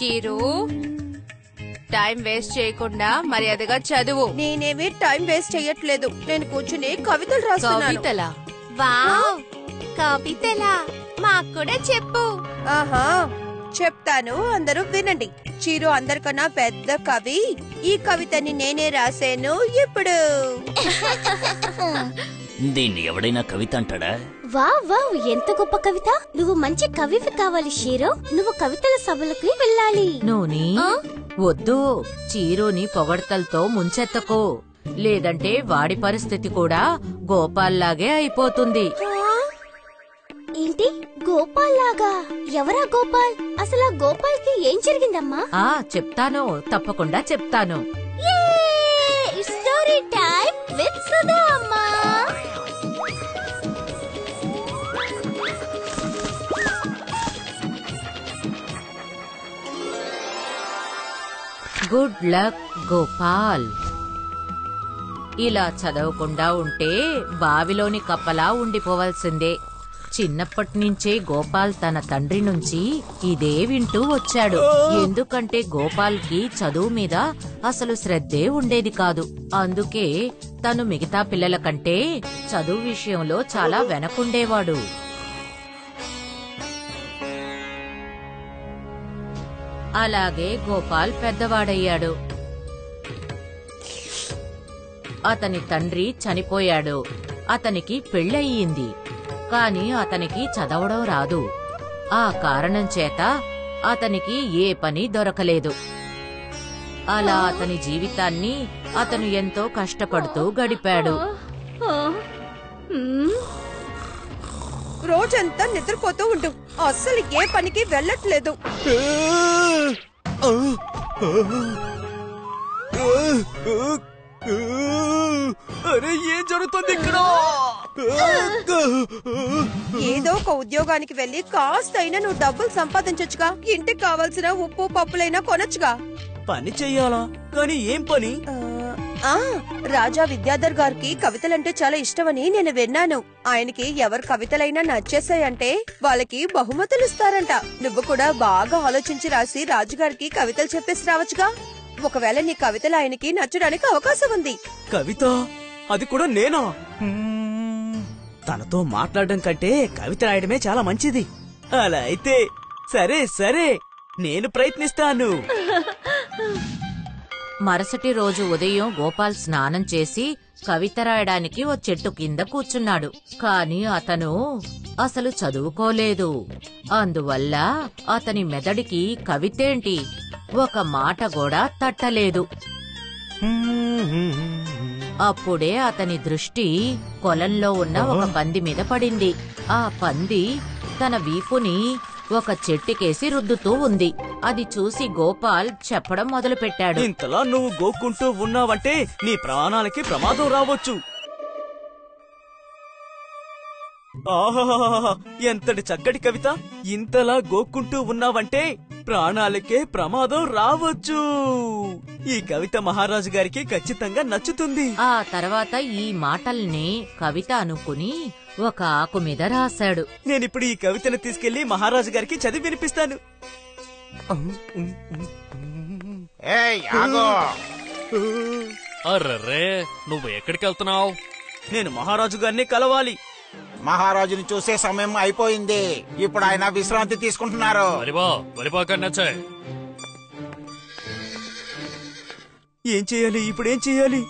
చీరు, time waste చేయకుండా మర్యాదగా చదువు. నేనేమి టైం వేస్ట్ చెయ్యట్లేదు. నేను కూర్చుని కవితలు రాస్తున్నాను. కవితలా? వావ్, కవితలా? మాకు కూడా చెప్పు. ఆహా, చెప్తాను, అందరూ వినండి. చీరు అందరికన్నా పెద్ద కవి. ఈ కవితని నేనే రాసాను. ఇప్పుడు దీన్ని ఎవడైనా కవిత అంటాడా? వావ్ వావ్, ఎంత గొప్ప కవిత! నువ్వు మంచి కవివి కావాలి షీరో. నువ్వు కవితల సభలకు వెళ్ళాలి. నూని, వద్దు. చీరుని పొగడ్తలతో ముంచెత్తకో, లేదంటే వాడి పరిస్థితి కూడా గోపాల్లాగే అయిపోతుంది. ఏంటి, గోపాల్ లాగా? ఎవరా గోపాల్? అసలు ఆ గోపాల్ కి ఏం జరిగిందమ్మా? చెప్తాను, తప్పకుండా చెప్తాను. స్టోరీ టైం విత్ సుధా అమ్మా. Good luck Gopal. ఇలా చదవకుండా ఉంటే బావిలోని కప్పలా ఉండిపోవాల్సిందే. చిన్నప్పటి నుంచే గోపాల్ తన తండ్రి నుంచి ఇదే వింటూ వచ్చాడు. ఎందుకంటే గోపాల్ కి చదువు మీద అసలు శ్రద్ధే ఉండేది కాదు. అందుకే తను మిగతా పిల్లల కంటే చదువు విషయంలో చాలా వెనకుండేవాడు. అలాగే గోపాల్ పెద్దవాడయ్యాడు. అతని తండ్రి చనిపోయాడు. అతనికి పెళ్ళయింది. కాని అతనికి చదవడం రాదు. ఆ కారణం చేత అతనికి ఏ పని దొరకలేదు. అలా అతని జీవితాన్ని అతను ఎంతో కష్టపడుతూ గడిపాడు. రోజంతా నిద్రపోతూ ఉండు. అస్సలు ఏ పనికి వెళ్ళట్లేదు. అరే, ఏం జరుగుతుంది ఇక్కడ? ఏదో ఒక ఉద్యోగానికి వెళ్లి కాస్తైనా నువ్వు డబ్బులు సంపాదించొచ్చుగా. ఇంటికి కావాల్సిన ఉప్పు పప్పులైనా కొనొచ్చుగా. పని చెయ్యాలా? కానీ ఏం పని? రాజా విద్యాధర్ గారికి కవితలంటే చాలా ఇష్టమని నేను విన్నాను. ఆయనకి ఎవరు కవితలైనా నచ్చేసాయంటే వాళ్ళకి బహుమతులు ఇస్తారంట. నువ్వు కూడా బాగా ఆలోచించి రాసి రాజుగారికి కవితలు చెప్పేసి రావచ్చుగా. ఒకవేళ నీ కవితలు ఆయనకి నచ్చడానికి అవకాశం ఉంది. కవిత? అది కూడా నేనా? తనతో మాట్లాడడం కంటే కవిత రాయడమే చాలా మంచిది. అలా అయితే సరే సరే, నేను ప్రయత్నిస్తాను. మరుసటి రోజు ఉదయం గోపాల్ స్నానం చేసి కవిత రాయడానికి ఓ చెట్టు కింద కూర్చున్నాడు. కాని అతను అసలు చదువుకోలేదు. అందువల్ల అతని మెదడికి కవితేంటి ఒక మాట కూడా తట్టలేదు. అప్పుడే అతని దృష్టి పొలంలో ఉన్న ఒక పంది మీద పడింది. ఆ పంది తన వీపుని ఒక చెట్టుకేసి రుద్దుతూ ఉంది. అది చూసి గోపాల్ చెప్పడం మొదలుపెట్టాడు. ఇంతలా నువ్వు గోక్కుంటూ ఉన్నావంటే నీ ప్రాణాలకి ప్రమాదం రావచ్చు. ఆహాహాహా, ఎంతటి చక్కటి కవిత! ఇంతలా గోక్కుంటూ ఉన్నావంటే ప్రాణాలకే ప్రమాదం రావచ్చు. ఈ కవిత మహారాజు గారికి ఖచ్చితంగా నచ్చుతుంది. ఆ తర్వాత ఈ మాటల్ని కవిత అనుకుని ఒక ఆకు మీద రాశాడు. నేనిప్పుడు ఈ కవితను తీసుకెళ్లి మహారాజు గారికి చదివి వినిపిస్తాను. అర్రర్రే, నువ్వు ఎక్కడికి వెళ్తున్నావు? నేను మహారాజు గారిని కలవాలి. మహారాజుని చూసే సమయం అయిపోయింది. ఇప్పుడు ఆయన విశ్రాంతి తీసుకుంటున్నారు. ఏం చేయాలి? ఇప్పుడేం చేయాలి?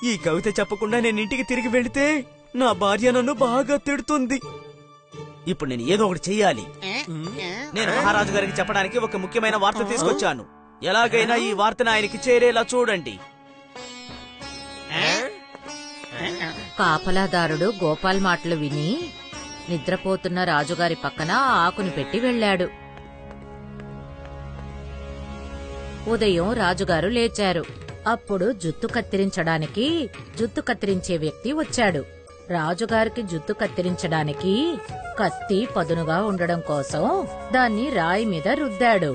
ఈ కవిత చెప్పకుండా నేను ఇంటికి తిరిగి వెళితే నా భార్య నన్ను బాగా తిడుతుంది. ఇప్పుడు నేను ఏదో ఒకటి చెయ్యాలి. నేను మహారాజు గారికి చెప్పడానికి ఒక ముఖ్యమైన వార్త తీసుకొచ్చాను. ఎలాగైనా ఈ వార్తను ఆయనకి చేరేలా చూడండి. కాపలాదారుడు గోపాల్ మాటలు విని నిద్రపోతున్న రాజుగారి పక్కన ఆకుని పెట్టి వెళ్లాడు. ఉదయం రాజుగారు లేచారు. అప్పుడు జుత్తు కత్తిరించడానికి జుత్తు కత్తిరించే వ్యక్తి వచ్చాడు. రాజుగారికి జుత్తు కత్తిరించడానికి కత్తి పదునుగా ఉండడం కోసం దాన్ని రాయి మీద రుద్దాడు.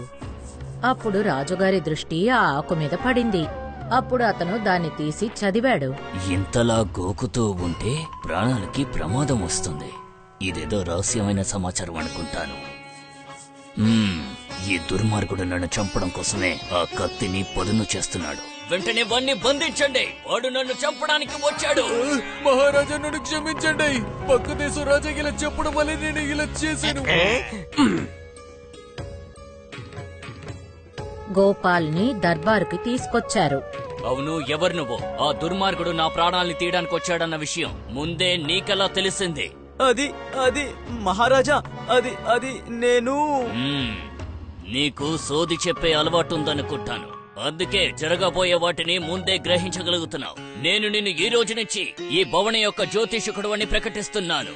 అప్పుడు రాజుగారి దృష్టి ఆ ఆకు మీద పడింది. అప్పుడు అతను దాన్ని తీసి చదివాడు. ఇంతలా గోకుతూ ఉంటే ప్రాణాలకి ప్రమాదం వస్తుంది. ఇదేదో రహస్యమైన సమాచారం అనుకుంటాను. ఈ దుర్మార్గుడు నన్ను చంపడం కోసమే ఆ కత్తిని పదును చేస్తున్నాడు. వెంటనే వాణ్ణి బంధించండి. వాడు నన్ను చంపడానికి వచ్చాడు. మహారాజా నన్ను క్షమించండి. పక్క దేశం రాజాకి ఇలా చెప్పడం వల్ల నేను ఇలా చేశాను. గోపాల్ని దర్బారుకి తీసుకొచ్చారు. అవును, ఎవరు నువ్వు? ఆ దుర్మార్గుడు నా ప్రాణాల్ని తీయడానికి వచ్చాడన్న విషయం ముందే నీకెలా తెలిసింది? అది అది మహారాజా, అది నేను. నీకు సోది చెప్పే అలవాటుందనుకుంటాను. అందుకే జరగబోయే వాటిని ముందే గ్రహించగలుగుతున్నావు. నేను నిన్ను ఈ రోజు నుంచి ఈ భవన యొక్క జ్యోతిషకుడు అని ప్రకటిస్తున్నాను.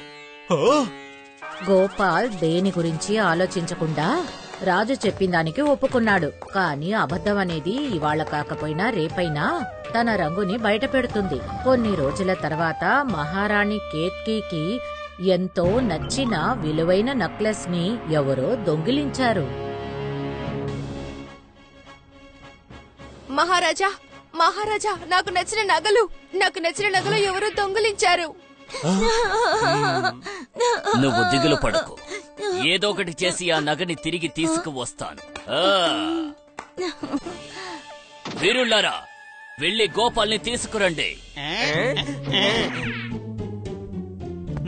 గోపాల్ దేని గురించి ఆలోచించకుండా రాజు చెప్పిన దానికి ఒప్పుకున్నాడు. కాని అబద్ధం అనేది ఇవాళ కాకపోయినా రేపైనా తన రంగుని బయట పెడుతుంది. కొన్ని రోజుల తర్వాత మహారాణి కేత్కీకి ఎంతో నచ్చిన విలువైన నెక్లెస్ ని ఎవరో దొంగిలించారు. మహారాజా, మహారాజా, నాకు నచ్చిన నగలు ఎవరో దొంగిలించారు. నువ్వు దిగులు పడకు. ఏదో ఒకటి చేసి ఆ నగని తిరిగి తీసుకువస్తాను. వీరుల్లారా, వెళ్లి గోపాల్ని తీసుకురండి.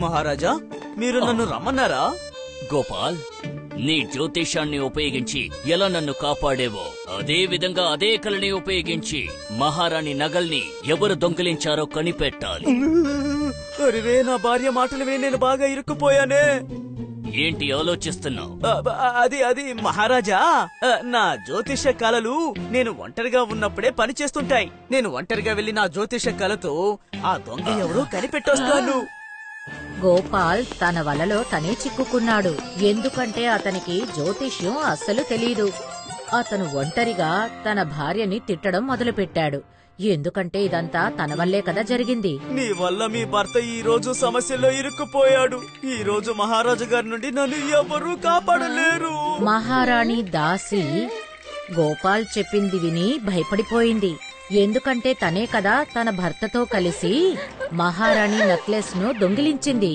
మహారాజా, మీరు నన్ను రమ్మన్నారా? గోపాల్, నీ జ్యోతిషాన్ని ఉపయోగించి ఎలా నన్ను కాపాడేవో అదే విధంగా అదే కళని ఉపయోగించి మహారాణి నగల్ని ఎవరు దొంగిలించారో కనిపెట్టాలి. అరివే, నా భార్య మాటలు విని నేను బాగా ఇరుక్కుపోయానే. ఏంటి ఆలోచిస్తున్నావు? అది మహారాజా, నా జ్యోతిష కళలు నేను ఒంటరిగా ఉన్నప్పుడే పని చేస్తుంటాయి. నేను ఒంటరిగా వెళ్లి నా జ్యోతిష కళతో ఆ దొంగ ఎవరో కనిపెట్టొస్తాను. గోపాల్ తన వలలో తనే చిక్కుకున్నాడు. ఎందుకంటే అతనికి జ్యోతిష్యం అస్సలు తెలీదు. అతను ఒంటరిగా తన భార్యని తిట్టడం మొదలుపెట్టాడు. ఎందుకంటే ఇదంతా తన వల్లే కదా జరిగింది. నీ వల్ల మీ భర్త ఈ రోజు సమస్యలో ఇరుక్కుపోయాడు. ఈ రోజు మహారాజు గారి నుండి నన్ను ఎవరూ కాపాడలేరు. మహారాణి దాసి గోపాల్ చెప్పింది విని భయపడిపోయింది. ఎందుకంటే తనే కదా తన భర్తతో కలిసి మహారాణి నెక్లెస్ ను దొంగిలించింది.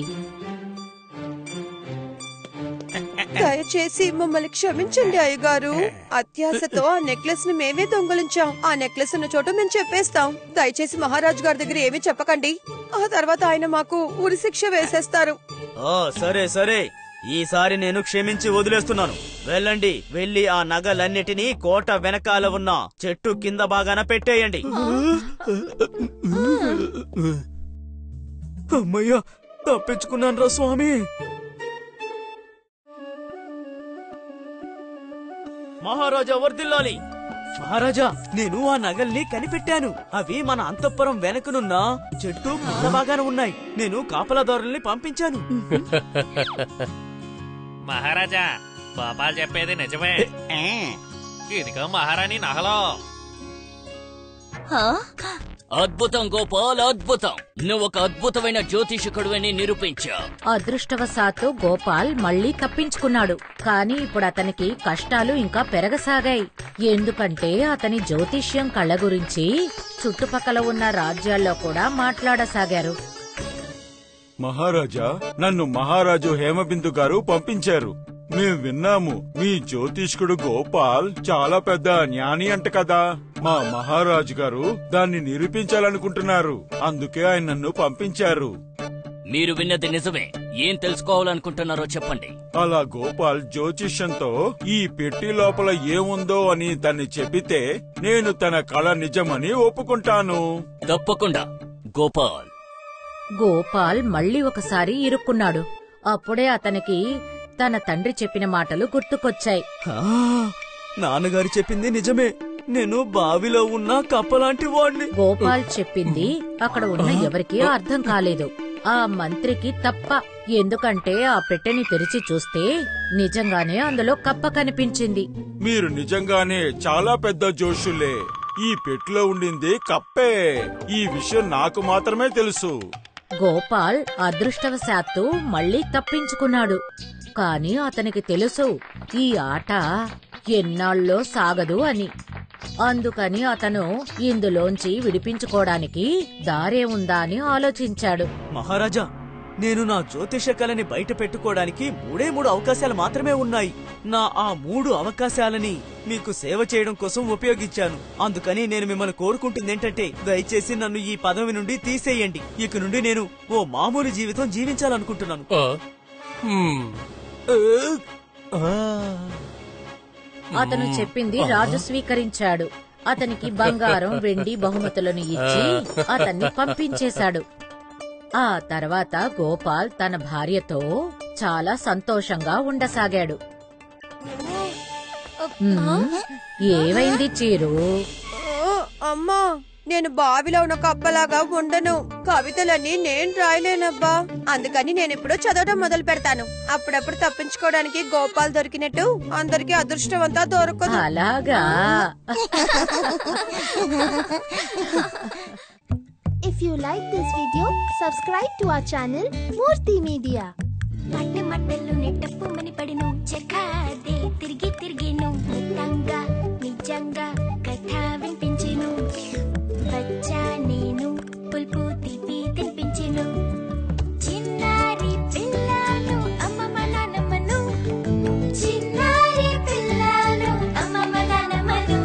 దయచేసి మమ్మల్ని క్షమించండి అయ్యగారు. అత్యాశతో ఆ నెక్లెస్ ను మేమే దొంగలించాం. ఆ నెక్లెస్ ఉన్న చోట మేము చెప్పేస్తాం. దయచేసి మహారాజు గారి దగ్గర ఏమీ చెప్పకండి. ఆ తర్వాత ఆయన మాకు ఉరిశిక్ష వేసేస్తారు. సరే సరే, ఈసారి నేను క్షమించి వదిలేస్తున్నాను. వెళ్ళండి, వెళ్లి ఆ నగలన్నిటినీ కోట వెనకాల ఉన్న చెట్టు కింద బాగాన పెట్టేయండి. అమ్మయ్యా, తప్పించుకున్నాను రా స్వామి. మహారాజా వర్ధిల్లాలి. మహారాజా, నేను ఆ నగల్ని కనిపెట్టాను. అవి మన అంతఃపురం వెనకనున్న చెట్టు కింద బాగాన ఉన్నాయి. నేను కాపలాదారుల్ని పంపించాను. మహారాజా, గోపాల్ చెప్పేది నిజమే. ఇదిగో మహారాణి నగలో. అద్భుతం గోపాల్, అద్భుతం. నువ్వు ఒక అద్భుతమైన జ్యోతిషకుడు అని నిరూపించా. అదృష్టవశాత్తు గోపాల్ మళ్లీ తప్పించుకున్నాడు. కాని ఇప్పుడు అతనికి కష్టాలు ఇంకా పెరగసాగాయి. ఎందుకంటే అతని జ్యోతిష్యం కళ్ళ గురించి చుట్టుపక్కల ఉన్న రాజ్యాల్లో కూడా మాట్లాడసాగారు. మహారాజా, నన్ను మహారాజు హేమబిందు గారు పంపించారు. మేం విన్నాము, మీ జ్యోతిష్కుడు గోపాల్ చాలా పెద్ద జ్ఞాని అంట కదా. మా మహారాజు గారు దాన్ని నిరూపించాలనుకుంటున్నారు. అందుకే ఆయన నన్ను పంపించారు. మీరు విన్నది నిజమే. ఏం తెలుసుకోవాలనుకుంటున్నారో చెప్పండి. అలా గోపాల్ జ్యోతిష్యంతో ఈ పెట్టి లోపల ఏముందో అని దాన్ని చెబితే నేను తన కళ నిజమని ఒప్పుకుంటాను. తప్పకుండా గోపాల్. గోపాల్ మళ్లీ ఒకసారి ఇరుక్కున్నాడు. అప్పుడే అతనికి తన తండ్రి చెప్పిన మాటలు గుర్తుకొచ్చాయి. నాన్నగారు చెప్పింది నిజమే. నేను బావిలో ఉన్న కప్పలాంటి వాడిని. గోపాల్ చెప్పింది అక్కడ ఉన్న ఎవరికీ అర్థం కాలేదు. ఆ మంత్రికి తప్ప. ఎందుకంటే ఆ పెట్టెని తెరిచి చూస్తే నిజంగానే అందులో కప్ప కనిపించింది. మీరు నిజంగానే చాలా పెద్ద జోషులే. ఈ పెట్టులో ఉండింది కప్పే. ఈ విషయం నాకు మాత్రమే తెలుసు. గోపాల్ అదృష్టవశాత్తు మళ్లీ తప్పించుకున్నాడు. కాని అతనికి తెలుసు ఈ ఆట ఎన్నాళ్ళో సాగదు అని. అందుకని అతను ఇందులోంచి విడిపించుకోవడానికి దారే ఉందా అని ఆలోచించాడు. మహారాజా, నేను నా జ్యోతిష కళని బయట పెట్టుకోవడానికి 3 అవకాశాలు మాత్రమే ఉన్నాయి. నా ఆ 3 అవకాశాలని మీకు సేవ చేయడం కోసం ఉపయోగించాను. అందుకని నేను మిమ్మల్ని కోరుకుంటుంది ఏంటంటే దయచేసి నన్ను ఈ పదవి నుండి తీసేయండి. ఇక నుండి నేను ఓ మామూలు జీవితం జీవించాలనుకుంటున్నాను. అతను చెప్పింది రాజు స్వీకరించాడు. అతనికి బంగారం, వెండి బహుమతులను ఇచ్చి అతన్ని పంపించేశాడు. ఆ తర్వాత గోపాల్ తన భార్యతో చాలా సంతోషంగా ఉండసాగాడు. ఏమైంది చీరు? అమ్మా, నేను బావిలో ఉన్న కప్పలాగా ఉండను. కవితలన్నీ నేను రాయలేనబ్బా. అందుకని నేను ఇప్పుడు చదవడం మొదలు పెడతాను. అప్పుడప్పుడు తప్పించుకోవడానికి గోపాల్ దొరికినట్టు అందరికి అదృష్టవంతా దొరకదు. అలాగా? If you like this video, subscribe to our channel Murthy Media. Matte మట్టెలు నెట్టప్పు మని పడిను చెక్కాదే తిరిగి తిరిగిను నిజంగా నిజంగా కథ వినిపించెను వచ్చా నేను పుల్పు తీపి తినిపించెను చిన్నారి పిల్లలు అమ్మమ్మ నాన్నమ్మను చిన్నారి పిల్లలు అమ్మమ్మ నాన్నమ్మను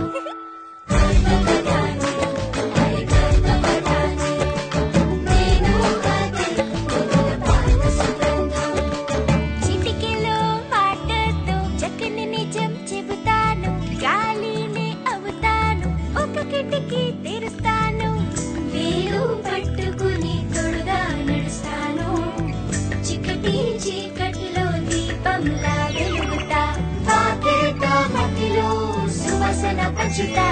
చీకటిలో దీపంలా వెలుగుతా పాకేట మట్టిలో సువాసన పంచుతా